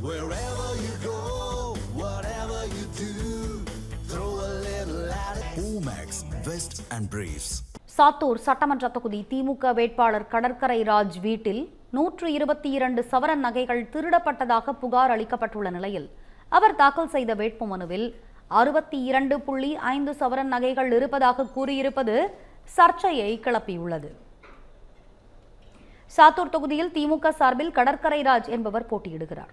Wherever you go, whatever you do, throw a little at it. Omax, Vest and Briefs. Sattur சட்டமன்ற தொகுதி திமுக வேட்பாளர் கடற்கரை ராஜ் வீட்டில் 122 சவரன் நகைகள் திருடப்பட்டதாக புகார் அளிக்கப்பட்டுள்ள நிலையில் அவர் தாக்கல் செய்த வேட்புமனுவில் 62.5 சவரன் நகைகள் இருப்பதாக கூறியிருப்பது சர்ச்சையை கிளப்பியுள்ளது. சாத்தூர் தொகுதியில் திமுக சார்பில் கடற்கரை ராஜ் என்பவர் போட்டியிடுகிறார்.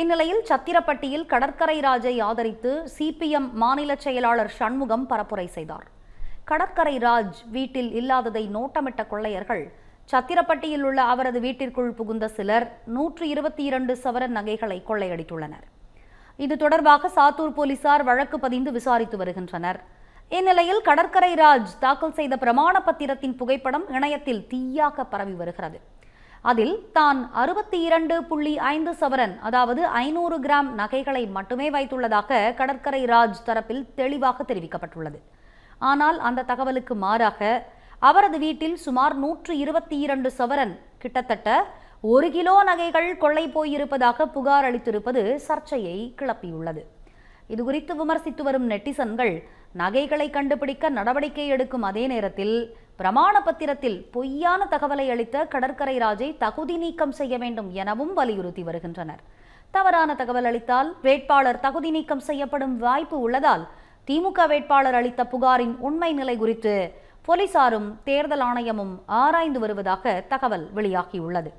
இந்நிலையில் சத்திரப்பட்டியில் கடற்கரை ராஜை ஆதரித்து சிபிஎம் மாநில செயலாளர் சண்முகம் பரப்புரை செய்தார். கடற்கரை ராஜ் வீட்டில் இல்லாததை நோட்டமிட்ட கொள்ளையர்கள் சத்திரப்பட்டியில் உள்ள அவரது வீட்டிற்குள் புகுந்த சிலர் 122 சவரன் நகைகளை கொள்ளையடித்துள்ளனர். இது தொடர்பாக சாத்தூர் போலீசார் வழக்கு பதிந்து விசாரித்து வருகின்றனர். இந்நிலையில் கடற்கரை ராஜ் தாக்கல் செய்த பிரமாண பத்திரத்தின் புகைப்படம் இணையத்தில் தீயாக பரவி வருகிறது. அதில் தான் 62.5 சவரன் அதாவது 500 கிராம் நகைகளை மட்டுமே வைத்துள்ளதாக கடற்கரை ராஜ் தரப்பில் தெளிவாக தெரிவிக்கப்பட்டுள்ளது. ஆனால் அந்த தகவலுக்கு மாறாக அவரது வீட்டில் சுமார் 122 சவரன் கிட்டத்தட்ட 1 கிலோ நகைகள் கொள்ளை போயிருப்பதாக புகார் அளித்திருப்பது சர்ச்சையை கிளப்பியுள்ளது. இதுகுறித்து விமர்சித்து வரும் நெட்டிசன்கள் நகைகளை கண்டுபிடிக்க நடவடிக்கை எடுக்கும் அதே நேரத்தில் பிரமாண பத்திரத்தில் பொய்யான தகவலை அளித்த கடற்கரை ராஜை தகுதி நீக்கம் செய்ய வேண்டும் எனவும் வலியுறுத்தி வருகின்றனர். தவறான தகவல் அளித்தால் வேட்பாளர் தகுதி நீக்கம் செய்யப்படும் வாய்ப்பு உள்ளதால் திமுக வேட்பாளர் அளித்த புகாரின் உண்மை நிலை குறித்து போலீசாரும் தேர்தல் ஆணையமும் ஆராய்ந்து வருவதாக தகவல் வெளியாகியுள்ளது.